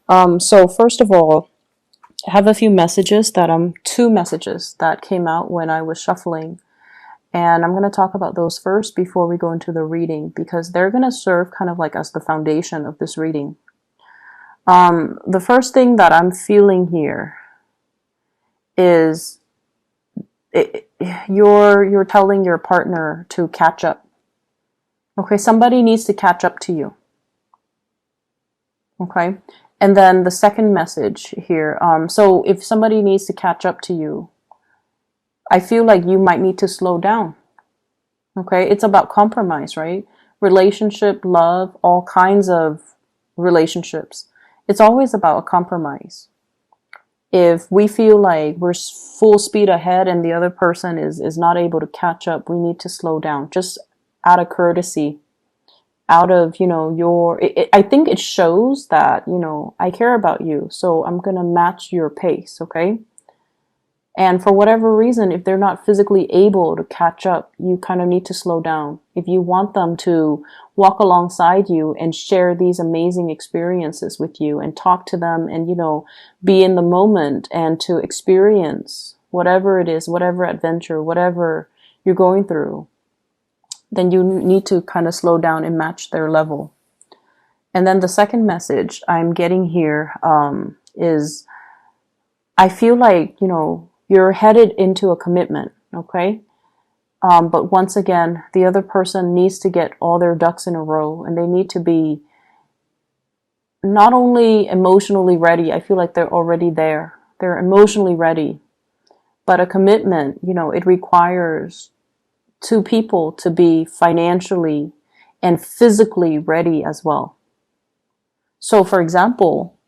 So first of all, I have a few messages two messages that came out when I was shuffling. And I'm going to talk about those first before we go into the reading because they're going to serve kind of like as the foundation of this reading. The first thing that I'm feeling here is you're telling your partner to catch up. Okay, somebody needs to catch up to you. Okay, and then the second message here. So if somebody needs to catch up to you, I feel like you might need to slow down. Okay, it's about compromise, right? Relationship, love, all kinds of relationships. It's always about a compromise. If we feel like we're full speed ahead and the other person is not able to catch up, we need to slow down just out of courtesy, out of, I think it shows that, I care about you. So I'm going to match your pace. Okay. And for whatever reason, if they're not physically able to catch up, you kind of need to slow down. If you want them to walk alongside you and share these amazing experiences with you and talk to them and, be in the moment and to experience whatever it is, whatever adventure, whatever you're going through, then you need to kind of slow down and match their level. And then the second message I'm getting here is I feel like, you're headed into a commitment, okay? But once again, the other person needs to get all their ducks in a row and they need to be not only emotionally ready, I feel like they're already there. They're emotionally ready. But a commitment, it requires two people to be financially and physically ready as well. So for example,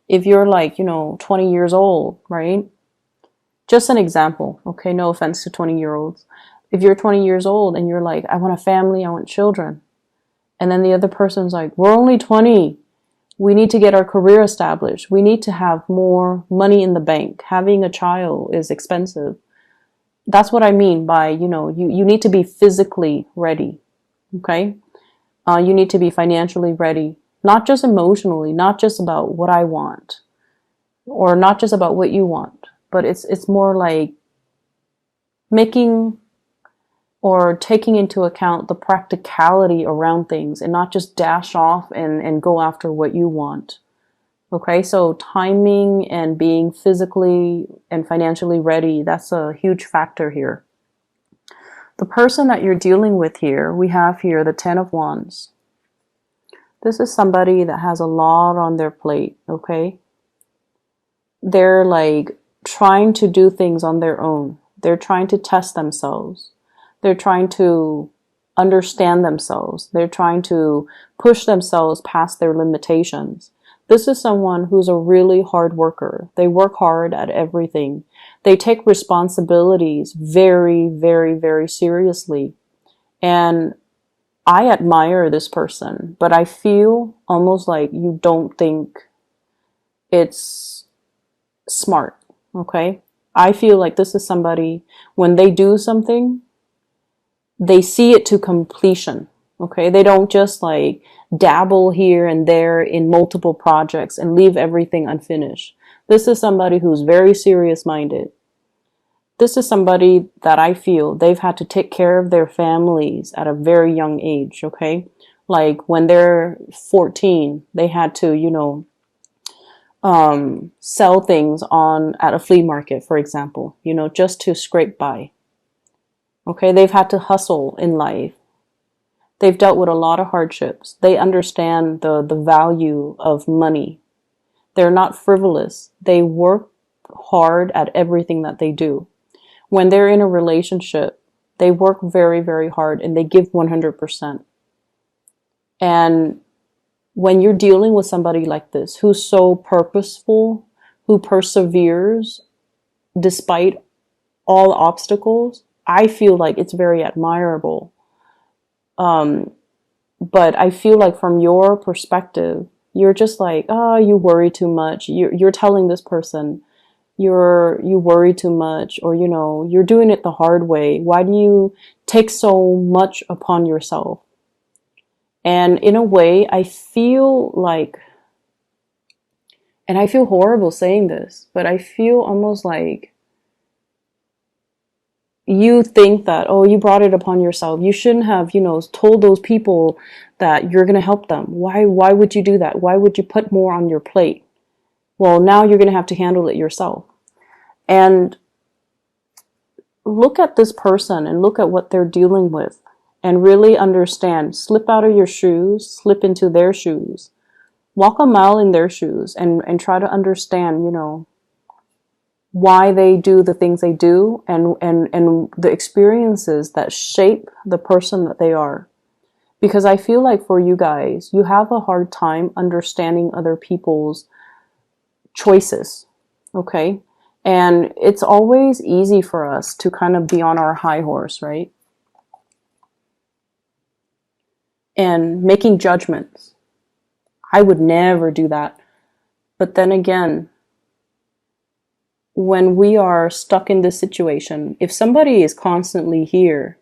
if you're like, 20 years old, right? Just an example, okay? No offense to 20-year-olds. If you're 20 years old and you're like, I want a family, I want children. And then the other person's like, we're only 20. We need to get our career established. We need to have more money in the bank. Having a child is expensive. That's what I mean by, you need to be physically ready, okay? You need to be financially ready, not just emotionally, not just about what I want, or not just about what you want. But it's more like making or taking into account the practicality around things and not just dash off and go after what you want. Okay, so timing and being physically and financially ready, that's a huge factor here. The person that you're dealing with here, we have here the Ten of Wands. This is somebody that has a lot on their plate, okay? They're like trying to do things on their own. They're trying to test themselves. They're trying to understand themselves. They're trying to push themselves past their limitations. This is someone who's a really hard worker. They work hard at everything. They take responsibilities very, very, very seriously. And I admire this person, but I feel almost like you don't think it's smart. Okay. I feel like this is somebody, when they do something, they see it to completion. Okay. They don't just like dabble here and there in multiple projects and leave everything unfinished. This is somebody who's very serious minded. This is somebody that I feel they've had to take care of their families at a very young age. Okay. Like when they're 14, they had to, sell things at a flea market, for example, just to scrape by. Okay, they've had to hustle in life. They've dealt with a lot of hardships. They understand the value of money. They're not frivolous. They work hard at everything that they do. When they're in a relationship, they work very, very hard and they give 100%. And when you're dealing with somebody like this, who's so purposeful, who perseveres despite all obstacles, I feel like it's very admirable. But I feel like from your perspective, you're just like, oh, you worry too much. You're telling this person, you worry too much, or, you're doing it the hard way. Why do you take so much upon yourself? And in a way, I feel like And I feel horrible saying this, but I feel almost like you think that, oh, you brought it upon yourself. You shouldn't have, told those people that you're going to help them. Why would you do that? Why would you put more on your plate? Well, now you're going to have to handle it yourself. And look at this person and look at what they're dealing with and really understand. Slip out of your shoes, slip into their shoes, walk a mile in their shoes, and try to understand, why they do the things they do, and the experiences that shape the person that they are. Because I feel like for you guys, you have a hard time understanding other people's choices, okay? And it's always easy for us to kind of be on our high horse, right? And making judgments. I would never do that. But then again, when we are stuck in this situation, if somebody is constantly here,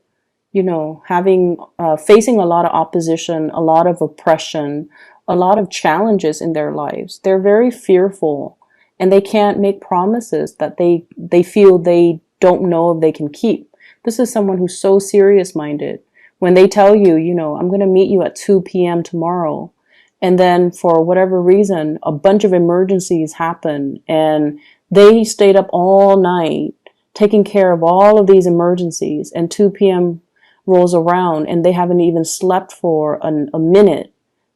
having facing a lot of opposition, a lot of oppression, a lot of challenges in their lives, they're very fearful, and they can't make promises that they feel they don't know if they can keep. This is someone who's so serious minded. When they tell you, I'm going to meet you at 2 p.m. tomorrow, and then for whatever reason, a bunch of emergencies happen, and they stayed up all night taking care of all of these emergencies, and 2 p.m. rolls around and they haven't even slept for a minute,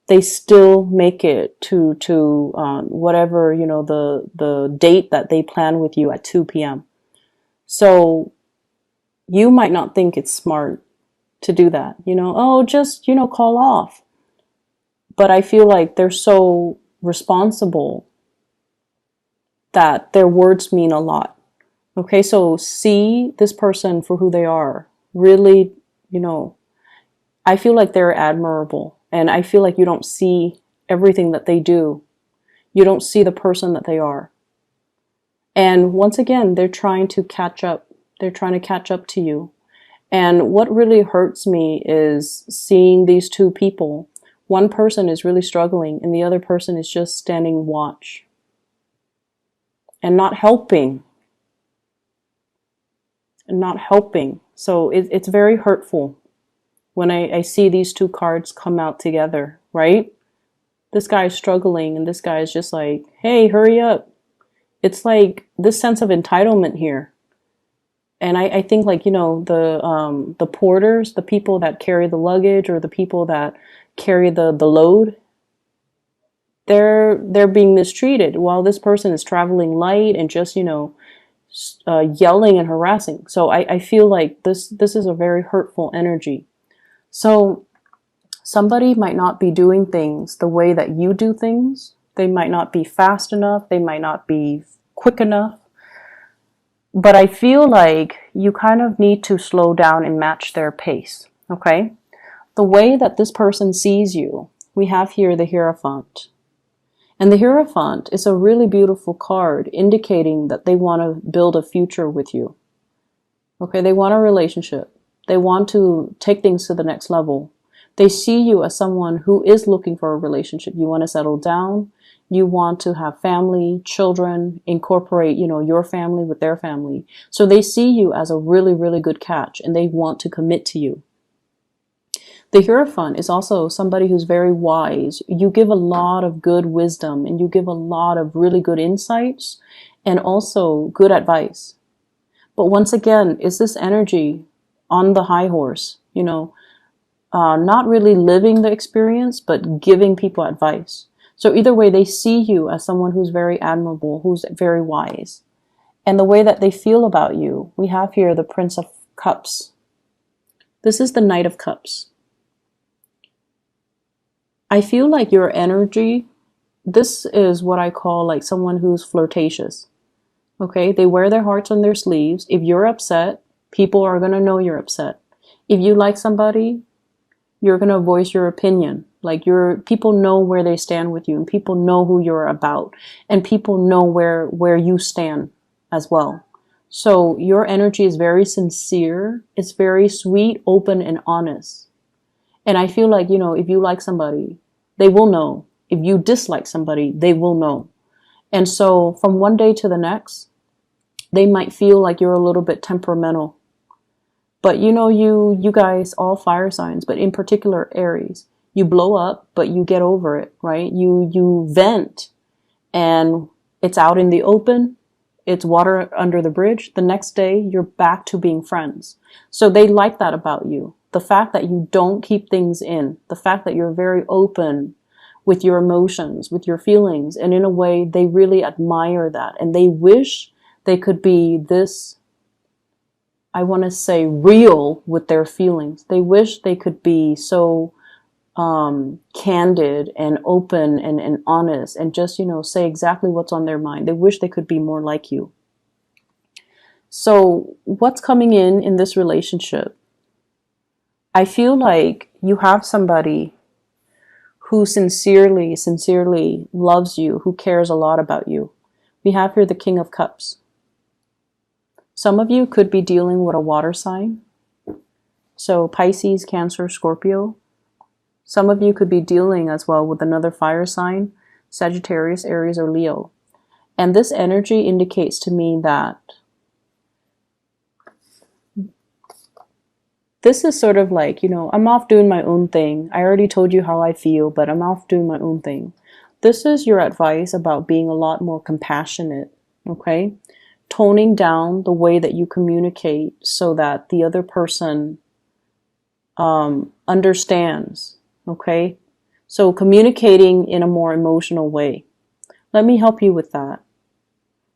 they still make it to whatever, the date that they plan with you at 2 p.m. So you might not think it's smart to do that, just, call off. But I feel like they're so responsible that their words mean a lot. Okay, so see this person for who they are. Really, I feel like they're admirable. And I feel like you don't see everything that they do. You don't see the person that they are. And once again, they're trying to catch up. They're trying to catch up to you. And what really hurts me is seeing these two people. One person is really struggling and the other person is just standing watch and not helping. So it's very hurtful when I see these two cards come out together, right? This guy is struggling and this guy is just like, hey, hurry up. It's like this sense of entitlement here. And I think like, the porters, the people that carry the luggage or the people that carry the load, they're being mistreated while this person is traveling light and just, yelling and harassing. So I feel like this is a very hurtful energy. So somebody might not be doing things the way that you do things. They might not be fast enough. They might not be quick enough. But I feel like you kind of need to slow down and match their pace, okay? The way that this person sees you, we have here the Hierophant. And the Hierophant is a really beautiful card indicating that they want to build a future with you. Okay, they want a relationship. They want to take things to the next level. They see you as someone who is looking for a relationship. You want to settle down. You want to have family, children, incorporate, your family with their family. So they see you as a really, really good catch and they want to commit to you. The Hierophant is also somebody who's very wise. You give a lot of good wisdom and you give a lot of really good insights and also good advice. But once again, is this energy on the high horse, not really living the experience, but giving people advice. So either way, they see you as someone who's very admirable, who's very wise. And the way that they feel about you, we have here the Prince of Cups. This is the Knight of Cups. I feel like your energy, this is what I call like someone who's flirtatious. Okay, they wear their hearts on their sleeves. If you're upset, people are going to know you're upset. If you like somebody, you're going to voice your opinion. Like people know where they stand with you and people know who you're about and people know where you stand as well. So your energy is very sincere. It's very sweet, open, and honest. And I feel like, if you like somebody, they will know. If you dislike somebody, they will know. And so from one day to the next, they might feel like you're a little bit temperamental. But you know, you guys, all fire signs, but in particular Aries, you blow up, but you get over it, right? You vent, and it's out in the open. It's water under the bridge. The next day, you're back to being friends. So they like that about you. The fact that you don't keep things in, the fact that you're very open with your emotions, with your feelings, and in a way, they really admire that. And they wish they could be this, I want to say, real with their feelings. They wish they could be so candid and open and honest and just, you know, say exactly what's on their mind. They wish they could be more like you. So what's coming in this relationship? I feel like you have somebody who sincerely loves you, who cares a lot about you. We have here the King of Cups. Some of you could be dealing with a water sign. So Pisces, Cancer, Scorpio. Some of you could be dealing as well with another fire sign, Sagittarius, Aries, or Leo. And this energy indicates to me that this is sort of like, you know, I'm off doing my own thing. I already told you how I feel, but I'm off doing my own thing. This is your advice about being a lot more compassionate, okay? Toning down the way that you communicate so that the other person understands, okay? So communicating in a more emotional way. Let me help you with that.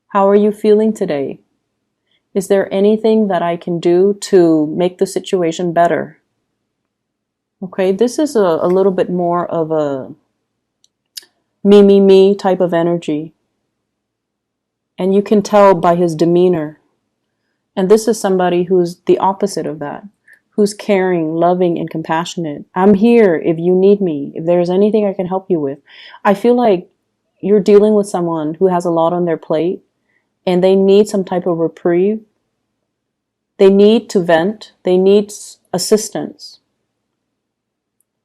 How are you feeling today? Is there anything that I can do to make the situation better? Okay, this is a little bit more of a me type of energy. And you can tell by his demeanor. And this is somebody who's the opposite of that, who's caring, loving, and compassionate. I'm here if you need me, if there's anything I can help you with. I feel like you're dealing with someone who has a lot on their plate and they need some type of reprieve. They need to vent. They need assistance.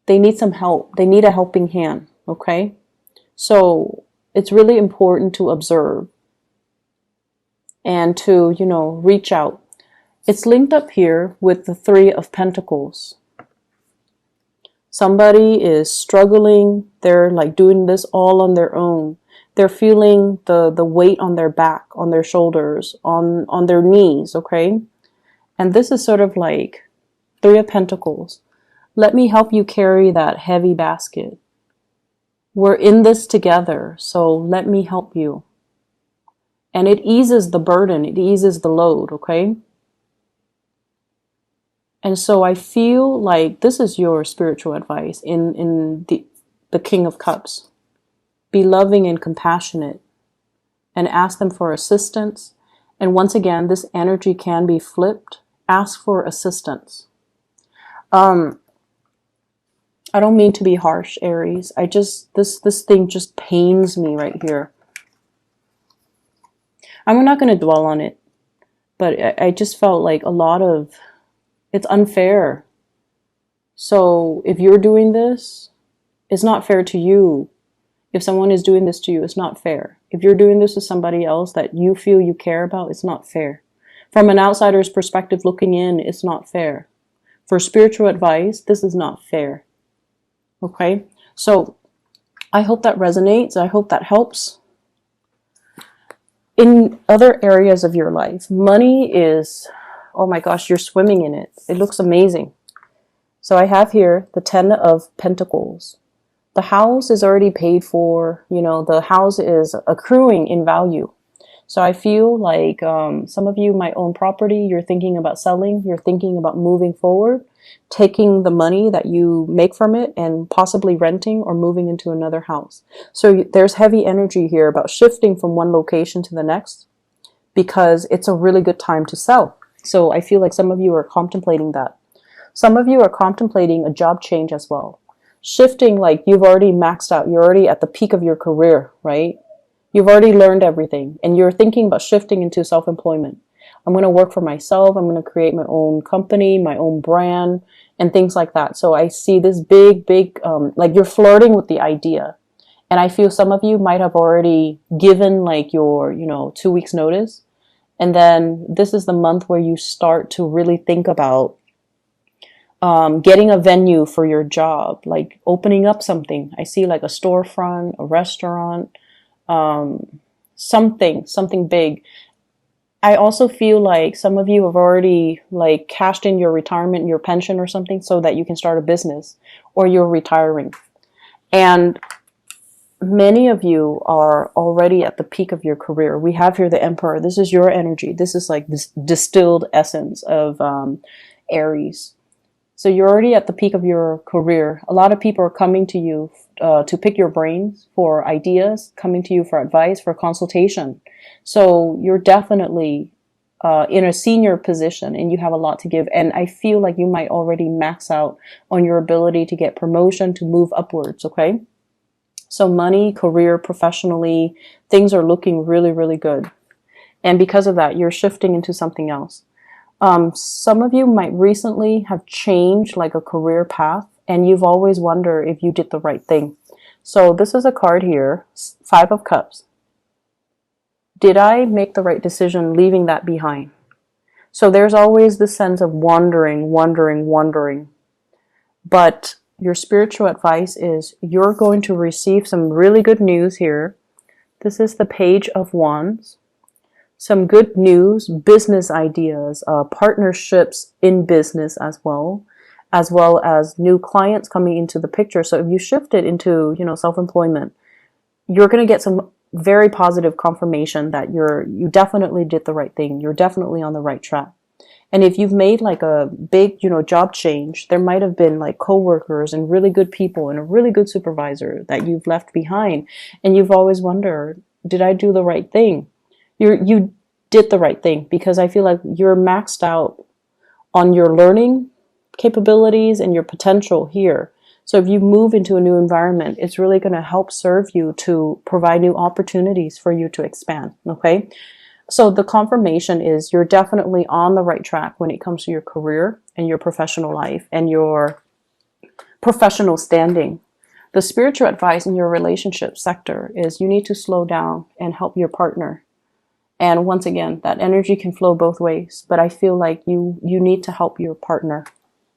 They need some help. They need a helping hand, okay? So it's really important to observe and to, you know, reach out. It's linked up here with the Three of Pentacles. Somebody is struggling. They're like doing this all on their own. They're feeling the weight on their back, on their shoulders, on their knees, okay? And this is sort of like Three of Pentacles. Let me help you carry that heavy basket. We're in this together, so let me help you. And it eases the burden, it eases the load, okay? And so I feel like this is your spiritual advice in the King of Cups. Be loving and compassionate and ask them for assistance. And once again, this energy can be flipped. Ask for assistance. I don't mean to be harsh, Aries. This thing just pains me right here. I'm not going to dwell on it, but I just felt like it's unfair. So if you're doing this, it's not fair to you. If someone is doing this to you, it's not fair. If you're doing this to somebody else that you feel you care about, it's not fair. From an outsider's perspective looking in, it's not fair. For spiritual advice, this is not fair. Okay? So I hope that resonates. I hope that helps. In other areas of your life, money is, oh my gosh, you're swimming in it. It looks amazing. So I have here the Ten of Pentacles. The house is already paid for. You know, the house is accruing in value. So I feel like some of you might own property. You're thinking about selling. You're thinking about moving forward, taking the money that you make from it and possibly renting or moving into another house. So there's heavy energy here about shifting from one location to the next because it's a really good time to sell. So I feel like some of you are contemplating that. Some of you are contemplating a job change as well. Shifting, like you've already maxed out. You're already at the peak of your career, right? You've already learned everything and you're thinking about shifting into self-employment. I'm going to work for myself. I'm going to create my own company, my own brand, and things like that. So I see this big, like you're flirting with the idea. And I feel some of you might have already given like your, 2 weeks notice. And then this is the month where you start to really think about getting a venue for your job, like opening up something. I see like a storefront, a restaurant, something big. I also feel like some of you have already like cashed in your retirement, your pension or something so that you can start a business, or you're retiring. And many of you are already at the peak of your career. We have here the Emperor. This is your energy. This is like this distilled essence of Aries. So you're already at the peak of your career. A lot of people are coming to you to pick your brains for ideas, coming to you for advice, for consultation. So you're definitely in a senior position and you have a lot to give. And I feel like you might already max out on your ability to get promotion, to move upwards, okay? So money, career, professionally, things are looking really, really good. And because of that, you're shifting into something else. Some of you might recently have changed like a career path, and you've always wondered if you did the right thing. So this is a card here, 5 of Cups. Did I make the right decision leaving that behind? So there's always this sense of wondering. But your spiritual advice is you're going to receive some really good news here. This is the Page of Wands. Some good news, business ideas, partnerships in business as well as new clients coming into the picture. So if you shift it into, self-employment, you're going to get some very positive confirmation that you definitely did the right thing. You're definitely on the right track. And if you've made like a big, job change, there might have been like coworkers and really good people and a really good supervisor that you've left behind. And you've always wondered, did I do the right thing? You did the right thing, because I feel like you're maxed out on your learning capabilities and your potential here. So if you move into a new environment, it's really going to help serve you to provide new opportunities for you to expand. Okay. So the confirmation is you're definitely on the right track when it comes to your career and your professional life and your professional standing. The spiritual advice in your relationship sector is you need to slow down and help your partner. And once again, that energy can flow both ways, but I feel like you need to help your partner.